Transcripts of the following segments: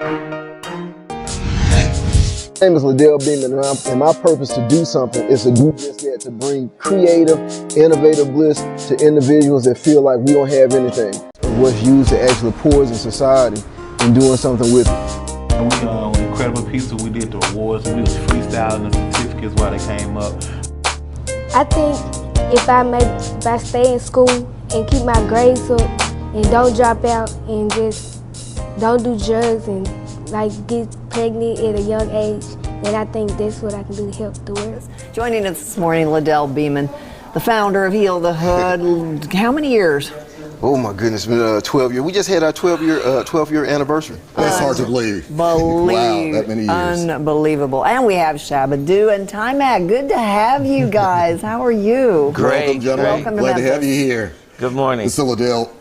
My name is Liddell Beeman, and my purpose to do something is to do just that, to bring creative, innovative bliss to individuals that feel like we don't have anything. What's used to actually poison society and doing something with it. And we Incredible Pizza, we did the awards, we was freestyling the certificates while they came up. I think if I stay in school and keep my grades up and don't drop out and just don't do drugs and like get pregnant at a young age, then I think that's what I can do to help the world. Joining us this morning, Liddell Beeman, the founder of Hth Hood. How many years? Oh my goodness, it's been 12 years. We just had our 12-year anniversary. That's hard to believe. Wow, that many years. Unbelievable. And we have Shabadoo and Timac. Good to have you guys. How are you? Great. Welcome, gentlemen. Welcome to Glad to Memphis. have you here. Good morning. So, Liddell,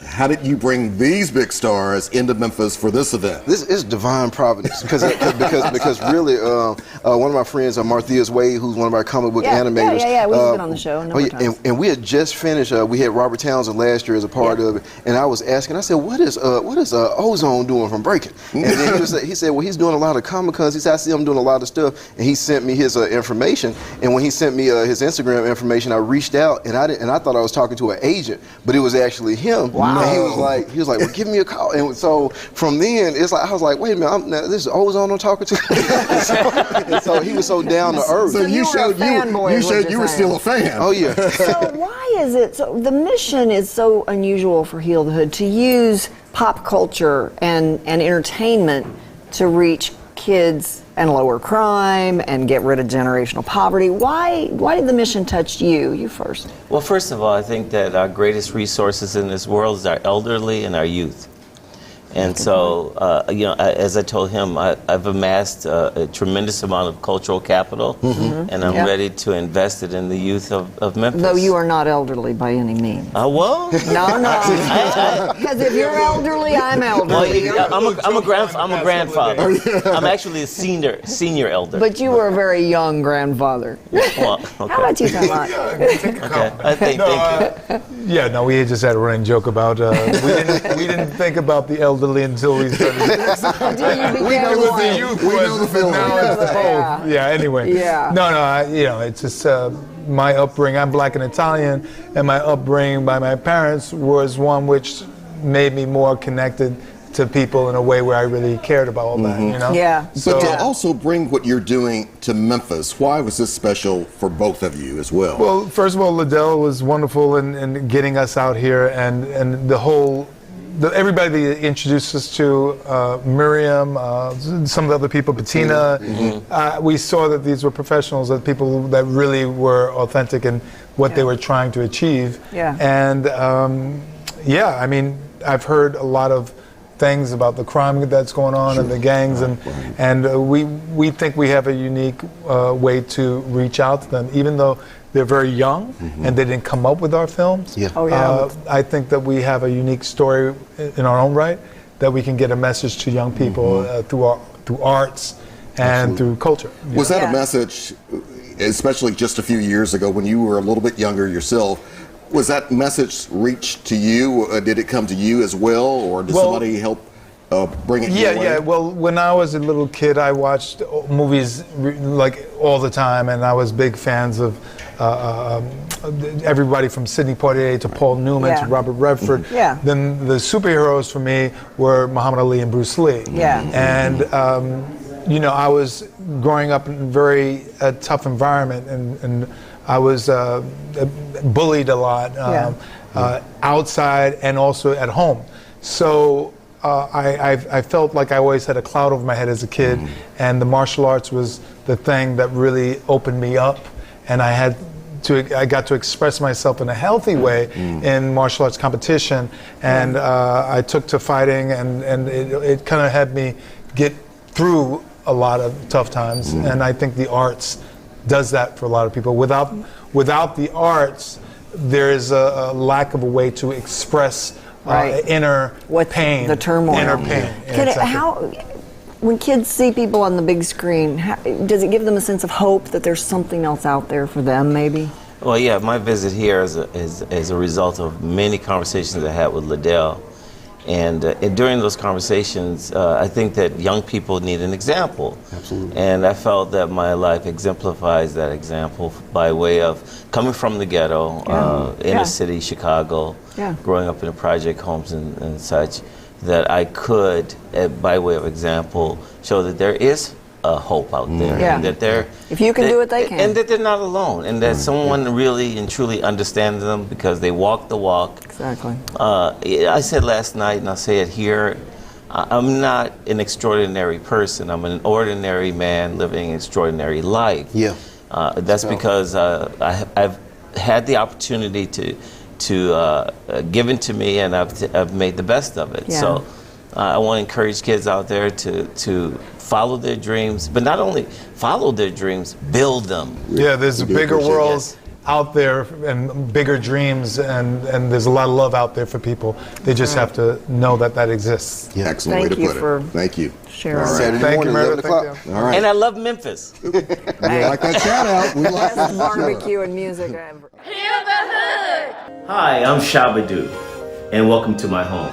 how did you bring these big stars into Memphis for this event? This is divine providence because really, one of my friends, Marthias Wade, who's one of our comic book animators. Yeah. We've been on the show a number of times. And we had just finished. We had Robert Townsend last year as a part of it, and I was asking. I said, "What is Ozone doing from breaking?" And then he said, "Well, he's doing a lot of Comic Cons." He said, "I see him doing a lot of stuff," and he sent me his information. And when he sent me his Instagram information, I reached out, and I thought I was talking to an agent, but it was actually him. Wow. And he was like, "Well, give me a call." And so from then, it's like I was like, "Wait a minute, this is Ozone I'm talking to." and so he was so down to earth. So you showed you were still a fan. Oh yeah. So why is it so? The mission is so unusual for Hth Hood to use pop culture and entertainment to reach kids and lower crime and get rid of generational poverty. Why did the mission touch you? You first. Well, first of all, I think that our greatest resources in this world is our elderly and our youth. And so, as I told him, I've amassed a tremendous amount of cultural capital, and I'm ready to invest it in the youth of Memphis. Though you are not elderly by any means. Well? No. Because if you're elderly, I'm elderly. Well, I'm a grandfather. I'm actually a senior elder. But you were a very young grandfather. Well, okay. How about you, Tom? Okay. Thank you. Yeah, no, we just had a running joke about we didn't think about the elderly until we started. We know the feeling. Now it's both. Yeah. Anyway. Yeah. No. It's just my upbringing. I'm Black and Italian, and my upbringing by my parents was one which made me more connected to people in a way where I really cared about all that. You know. Yeah. But to also bring what you're doing to Memphis, why was this special for both of you as well? Well, first of all, Liddell was wonderful in getting us out here, and the whole. Everybody that introduced us to Miriam, some of the other people, Bettina, we saw that these were professionals, that people that really were authentic in what they were trying to achieve. Yeah. And I mean, I've heard a lot of things about the crime that's going on and the gangs, and we think we have a unique way to reach out to them, even though they're very young and they didn't come up with our films. Yeah. Oh, yeah. I think that we have a unique story in our own right that we can get a message to young people through arts and through culture. Was that a message, especially just a few years ago when you were a little bit younger yourself? Was that message reached to you? Did it come to you as well, or did somebody help bring it your way? Yeah. Well, when I was a little kid, I watched movies like all the time, and I was big fans of everybody from Sidney Poitier to Paul Newman to Robert Redford. Yeah. Then the superheroes for me were Muhammad Ali and Bruce Lee. Yeah. And I was growing up in a very tough environment, and I was bullied a lot outside and also at home. So I felt like I always had a cloud over my head as a kid, and the martial arts was the thing that really opened me up, and I got to express myself in a healthy way in martial arts competition, and I took to fighting, and it kind of had me get through a lot of tough times, and I think the arts does that for a lot of people. Without the arts, there is a lack of a way to express inner pain. The turmoil. Inner pain. When kids see people on the big screen, does it give them a sense of hope that there's something else out there for them, maybe? Well, yeah, my visit here is a result of many conversations I had with Liddell. And during those conversations, I think that young people need an example. Absolutely. And I felt that my life exemplifies that example by way of coming from the ghetto, inner city Chicago, growing up in the project homes and such, that I could, by way of example, show that there is a hope out there, and that if you can do it, they can, and that they're not alone, and that someone really and truly understands them because they walk the walk. Exactly. I said last night, and I'll say it here, I'm not an extraordinary person. I'm an ordinary man living an extraordinary life. Yeah. That's because I've had the opportunity to given to me, and I've made the best of it. Yeah. So I want to encourage kids out there to follow their dreams, but not only follow their dreams, build them. Yeah, there's a bigger world out there and bigger dreams, and there's a lot of love out there for people. They just have to know that exists. Yeah. Excellent way to put it. Thank you. Sharing. All right. Saturday Thank morning, you, 11 Meredith. o'clock. Thank you. All right. And I love Memphis. We like that shout out. We like that Best shout out. barbecue and music ever. Hi, I'm Shabadoo, and welcome to my home.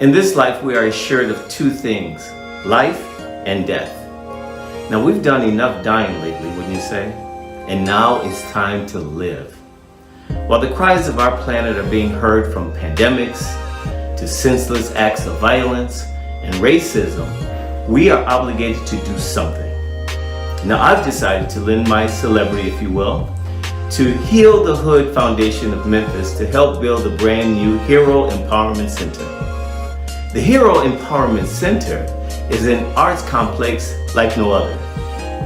In this life, we are assured of two things, life and death. Now, we've done enough dying lately, wouldn't you say? And now it's time to live. While the cries of our planet are being heard from pandemics to senseless acts of violence and racism, we are obligated to do something. Now, I've decided to lend my celebrity, if you will, to Heal the Hood Foundation of Memphis to help build a brand new Hero Empowerment Center. The Hero Empowerment Center is an arts complex like no other.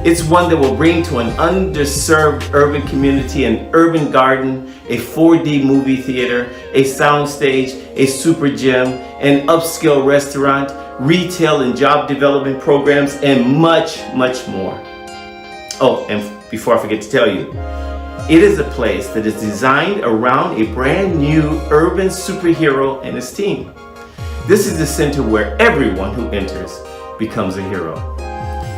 It's one that will bring to an underserved urban community an urban garden, a 4D movie theater, a soundstage, a super gym, an upscale restaurant, retail and job development programs, and much, much more. Oh, and before I forget to tell you, it is a place that is designed around a brand new urban superhero and his team. This is the center where everyone who enters becomes a hero.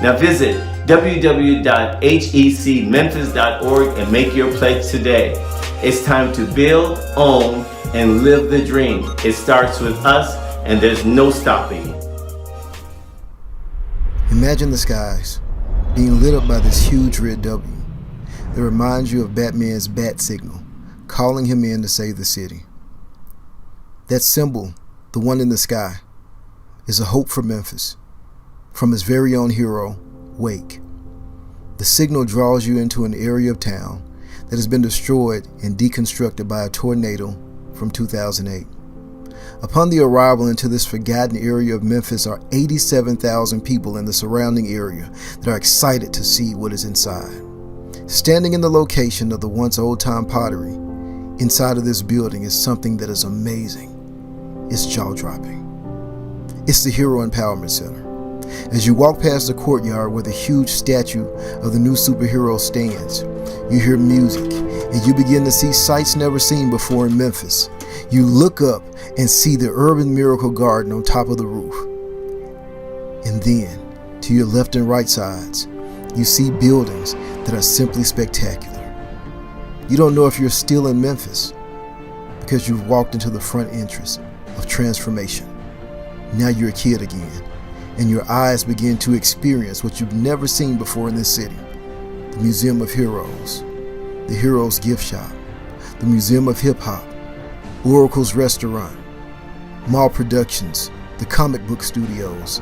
Now visit www.hecmemphis.org and make your pledge today. It's time to build, own, and live the dream. It starts with us, and there's no stopping. Imagine the skies being lit up by this huge red W that reminds you of Batman's bat signal, calling him in to save the city. That symbol, the one in the sky, is a hope for Memphis, from his very own hero, Wake. The signal draws you into an area of town that has been destroyed and deconstructed by a tornado from 2008. Upon the arrival into this forgotten area of Memphis are 87,000 people in the surrounding area that are excited to see what is inside. Standing in the location of the once old-time pottery, inside of this building is something that is amazing. It's jaw-dropping. It's the Hero Empowerment Center. As you walk past the courtyard where the huge statue of the new superhero stands, you hear music and you begin to see sights never seen before in Memphis. You look up and see the urban miracle garden on top of the roof. And then, to your left and right sides, you see buildings that are simply spectacular. You don't know if you're still in Memphis because you've walked into the front entrance of transformation. Now you're a kid again, and your eyes begin to experience what you've never seen before in this city. The Museum of Heroes, the Heroes Gift Shop, the Museum of Hip Hop, Oracle's Restaurant, Mall Productions, the Comic Book Studios,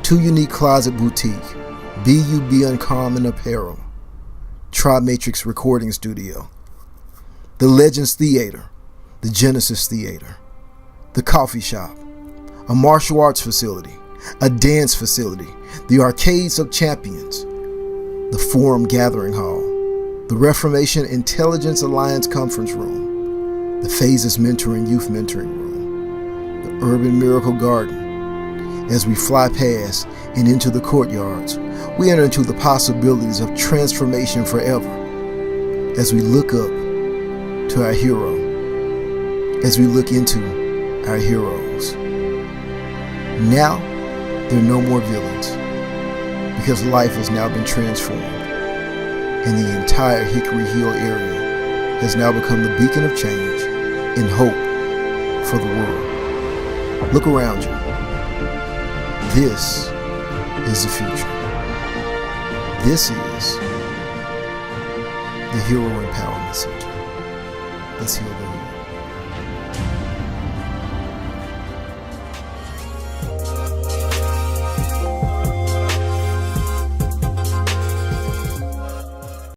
2 Unique Closet Boutique, BUB Uncommon Apparel, Tri-Matrix Recording Studio, the Legends Theater, the Genesis Theater, the Coffee Shop, a martial arts facility, a dance facility, the Arcades of Champions, the Forum Gathering Hall, the Reformation Intelligence Alliance Conference Room, the Phases Mentoring Youth Mentoring Room, the Urban Miracle Garden. As we fly past and into the courtyards, we enter into the possibilities of transformation forever. As we look up to our hero, as we look into our heroes. Now, there are no more villains, because life has now been transformed, and the entire Hickory Hill area has now become the beacon of change and hope for the world. Look around you. This is the future. This is the Hero Empowerment Center. Let's heal the